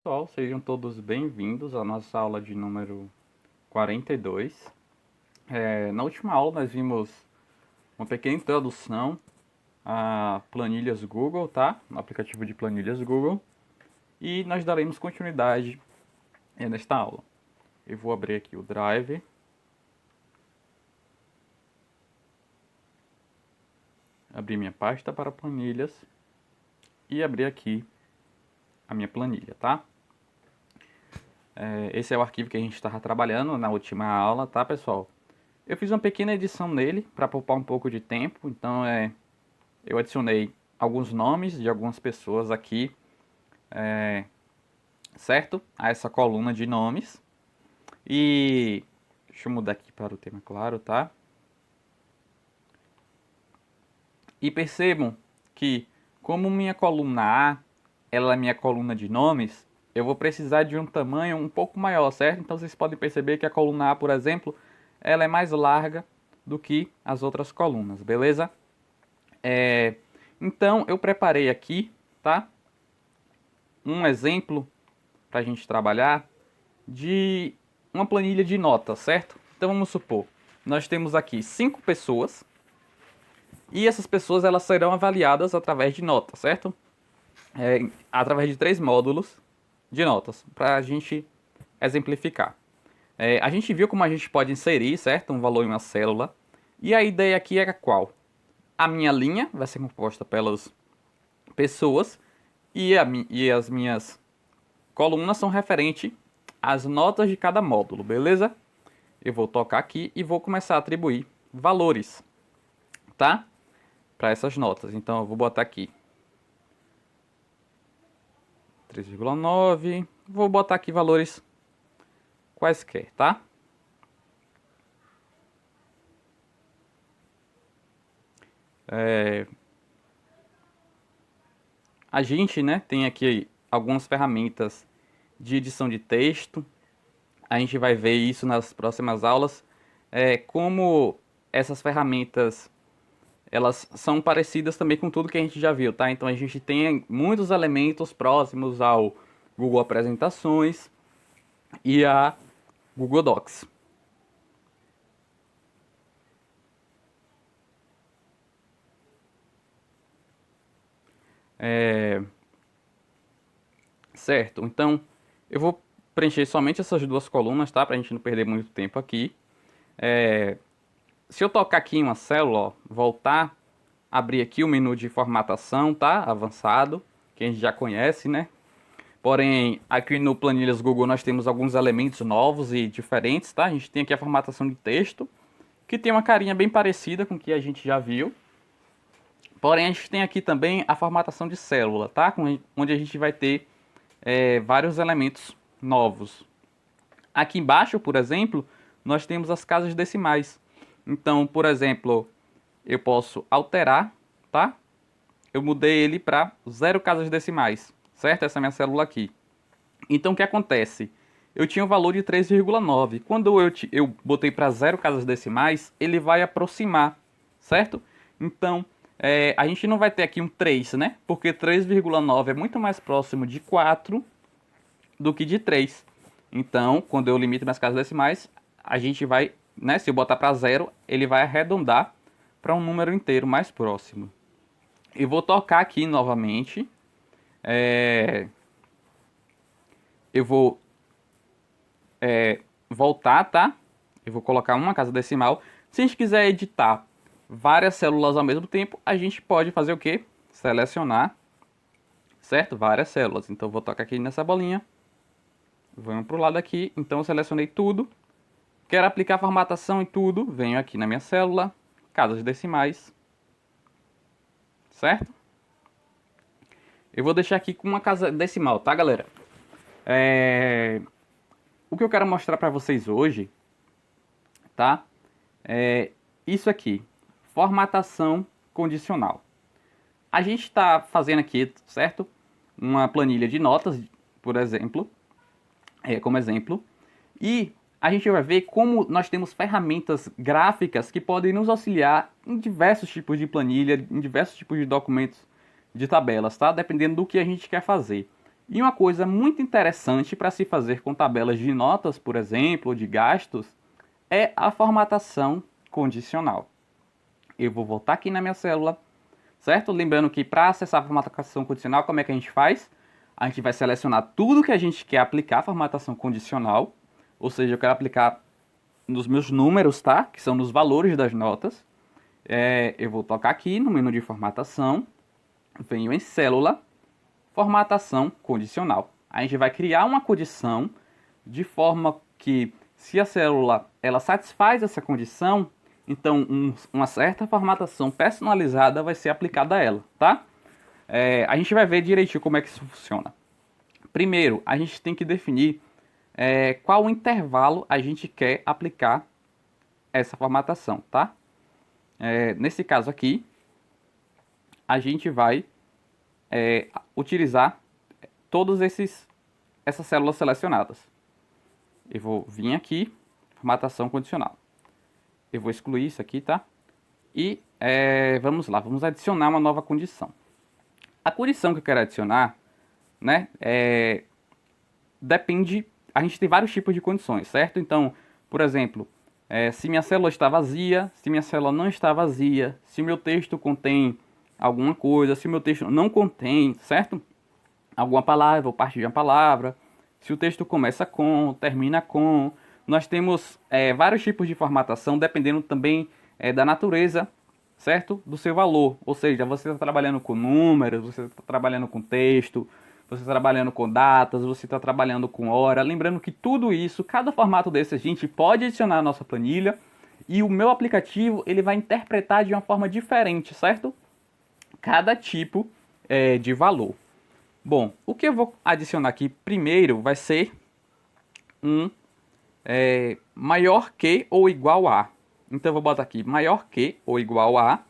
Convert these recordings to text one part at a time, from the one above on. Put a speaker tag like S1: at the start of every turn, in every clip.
S1: Pessoal, sejam todos bem-vindos à nossa aula de número 42. Na última aula nós vimos uma pequena introdução a planilhas Google, tá? No aplicativo de planilhas Google. E nós daremos continuidade nesta aula. Eu vou abrir aqui o Drive. Abrir minha pasta para planilhas. E abrir aqui a minha planilha, tá? Esse é o arquivo que a gente estava trabalhando na última aula, tá, pessoal? Eu fiz uma pequena edição nele para poupar um pouco de tempo, então eu adicionei alguns nomes de algumas pessoas aqui, certo? A essa coluna de nomes. E deixa eu mudar aqui para o tema claro, tá? E percebam que, como minha coluna A, ela é minha coluna de nomes, eu vou precisar de um tamanho um pouco maior, certo? Então vocês podem perceber que a coluna A, por exemplo, ela é mais larga do que as outras colunas, beleza? Então eu preparei aqui, tá? Um exemplo para a gente trabalhar de uma planilha de notas, certo? Então vamos supor, nós temos aqui 5 pessoas e essas pessoas elas serão avaliadas através de notas, certo? Através de 3 módulos de notas, para a gente exemplificar. A gente viu como a gente pode inserir, certo? Um valor em uma célula. E a ideia aqui é qual? A minha linha vai ser composta pelas pessoas e as minhas colunas são referentes às notas de cada módulo, beleza? Eu vou tocar aqui e vou começar a atribuir valores, tá? Para essas notas. Então eu vou botar aqui 3,9. Vou botar aqui valores quaisquer, tá? A gente, né, tem aqui algumas ferramentas de edição de texto. A gente vai ver isso nas próximas aulas. Como essas ferramentas elas são parecidas também com tudo que a gente já viu, tá? Então a gente tem muitos elementos próximos ao Google Apresentações e a Google Docs. Certo, então eu vou preencher somente essas duas colunas, tá? Pra gente não perder muito tempo aqui. Se eu tocar aqui em uma célula, ó, voltar, abrir aqui o menu de formatação, tá? Avançado, que a gente já conhece, né? Porém, aqui no Planilhas Google nós temos alguns elementos novos e diferentes, tá? A gente tem aqui a formatação de texto, que tem uma carinha bem parecida com o que a gente já viu. Porém, a gente tem aqui também a formatação de célula, tá? Onde a gente vai ter vários elementos novos. Aqui embaixo, por exemplo, nós temos as casas decimais. Então, por exemplo, eu posso alterar, tá? Eu mudei ele para 0 casas decimais, certo? Essa é a minha célula aqui. Então, o que acontece? Eu tinha um valor de 3,9. Quando eu botei para 0 casas decimais, ele vai aproximar, certo? Então, a gente não vai ter aqui um 3, né? Porque 3,9 é muito mais próximo de 4 do que de 3. Então, quando eu limito minhas casas decimais, a gente vai, né? Se eu botar para 0, ele vai arredondar para um número inteiro mais próximo. Eu vou tocar aqui novamente. Eu vou voltar, tá? Eu vou colocar uma casa decimal. Se a gente quiser editar várias células ao mesmo tempo, a gente pode fazer o quê? Selecionar, certo? Várias células. Então eu vou tocar aqui nessa bolinha. Vamos para o lado aqui. Então eu selecionei tudo. Quero aplicar formatação e tudo. Venho aqui na minha célula, casas decimais, certo? Eu vou deixar aqui com uma casa decimal, tá, galera? O que eu quero mostrar para vocês hoje, tá? É isso aqui, formatação condicional. A gente está fazendo aqui, certo? Uma planilha de notas, por exemplo, como exemplo, e a gente vai ver como nós temos ferramentas gráficas que podem nos auxiliar em diversos tipos de planilha, em diversos tipos de documentos de tabelas, tá? Dependendo do que a gente quer fazer. E uma coisa muito interessante para se fazer com tabelas de notas, por exemplo, ou de gastos, é a formatação condicional. Eu vou voltar aqui na minha célula, certo? Lembrando que para acessar a formatação condicional, como é que a gente faz? A gente vai selecionar tudo que a gente quer aplicar a formatação condicional, ou seja, eu quero aplicar nos meus números, tá? Que são nos valores das notas. Eu vou tocar aqui no menu de formatação, venho em célula, formatação condicional. A gente vai criar uma condição de forma que, se a célula ela satisfaz essa condição, então uma certa formatação personalizada vai ser aplicada a ela, tá? A gente vai ver direitinho como é que isso funciona. Primeiro, a gente tem que definir qual intervalo a gente quer aplicar essa formatação, tá? Nesse caso aqui, a gente vai utilizar todas essas células selecionadas. Eu vou vir aqui, formatação condicional. Eu vou excluir isso aqui, tá? E vamos lá, vamos adicionar uma nova condição. A condição que eu quero adicionar, né, depende, a gente tem vários tipos de condições, certo? Então, por exemplo, se minha célula está vazia, se minha célula não está vazia, se o meu texto contém alguma coisa, se o meu texto não contém, certo? Alguma palavra ou parte de uma palavra, se o texto começa com, termina com. Nós temos vários tipos de formatação, dependendo também da natureza, certo? Do seu valor. Ou seja, você está trabalhando com números, você está trabalhando com texto, você está trabalhando com datas, você está trabalhando com hora. Lembrando que tudo isso, cada formato desse a gente pode adicionar à nossa planilha e o meu aplicativo ele vai interpretar de uma forma diferente, certo? Cada tipo de valor. Bom, o que eu vou adicionar aqui primeiro vai ser um maior que ou igual a. Então eu vou botar aqui maior que ou igual a.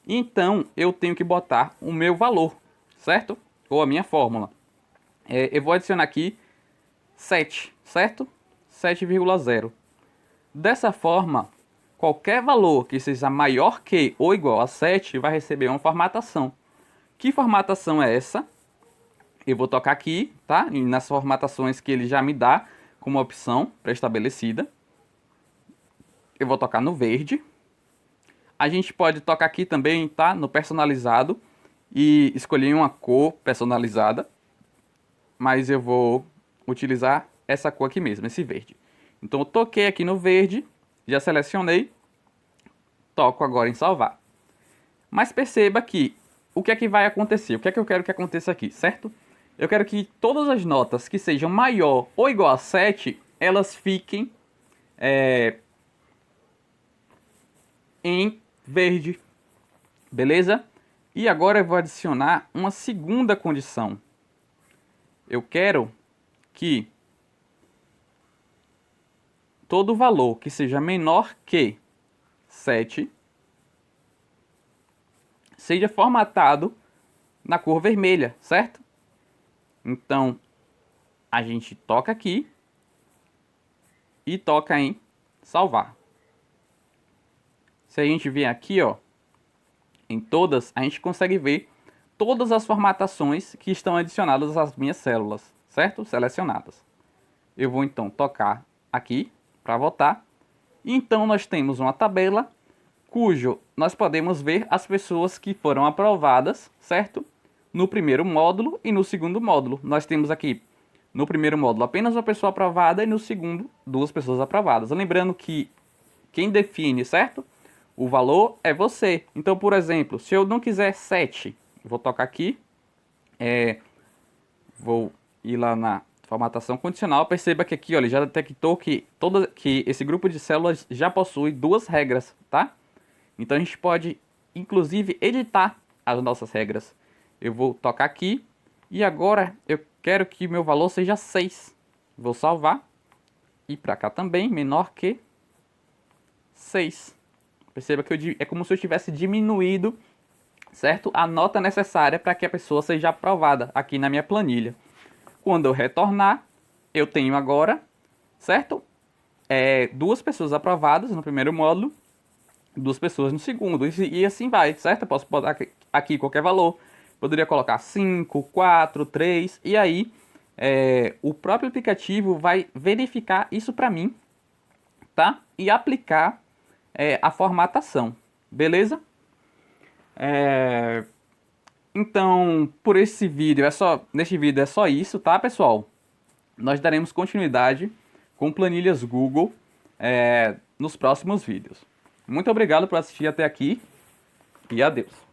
S1: Então eu tenho que botar o meu valor, certo? Ou a minha fórmula. Eu vou adicionar aqui 7, certo? 7,0. Dessa forma, qualquer valor que seja maior que ou igual a 7 vai receber uma formatação. Que formatação é essa? Eu vou tocar aqui, tá? E nas formatações que ele já me dá como opção pré-estabelecida. Eu vou tocar no verde. A gente pode tocar aqui também, tá? No personalizado e escolher uma cor personalizada. Mas eu vou utilizar essa cor aqui mesmo, esse verde. Então eu toquei aqui no verde, já selecionei. Toco agora em salvar. Mas perceba que o que é que vai acontecer? O que é que eu quero que aconteça aqui, certo? Eu quero que todas as notas que sejam maior ou igual a 7, elas fiquem em verde, beleza? E agora eu vou adicionar uma segunda condição. Eu quero que todo valor que seja menor que 7 seja formatado na cor vermelha, certo? Então, a gente toca aqui e toca em salvar. Se a gente vier aqui, ó, em todas, a gente consegue ver todas as formatações que estão adicionadas às minhas células, certo? Selecionadas. Eu vou então tocar aqui para votar. E então nós temos uma tabela cujo nós podemos ver as pessoas que foram aprovadas, certo? No primeiro módulo e no segundo módulo. Nós temos aqui no primeiro módulo apenas uma pessoa aprovada e no segundo 2 pessoas aprovadas. Lembrando que quem define, certo? O valor é você. Então, por exemplo, se eu não quiser 7, vou tocar aqui, vou ir lá na formatação condicional. Perceba que aqui, ó, ele já detectou que esse grupo de células já possui 2 regras, tá? Então a gente pode, inclusive, editar as nossas regras. Eu vou tocar aqui e agora eu quero que meu valor seja 6. Vou salvar e para cá também, menor que 6. Perceba que é como se eu tivesse diminuído, certo? A nota necessária para que a pessoa seja aprovada aqui na minha planilha. Quando eu retornar, eu tenho agora, certo? 2 pessoas aprovadas no primeiro módulo, 2 pessoas no segundo, e assim vai, certo? Eu posso botar aqui qualquer valor. Poderia colocar 5, 4, 3, e aí o próprio aplicativo vai verificar isso para mim, tá? E aplicar a formatação, beleza? Então, por esse vídeo neste vídeo é só isso, tá, pessoal? Nós daremos continuidade com planilhas Google nos próximos vídeos. Muito obrigado por assistir até aqui e adeus.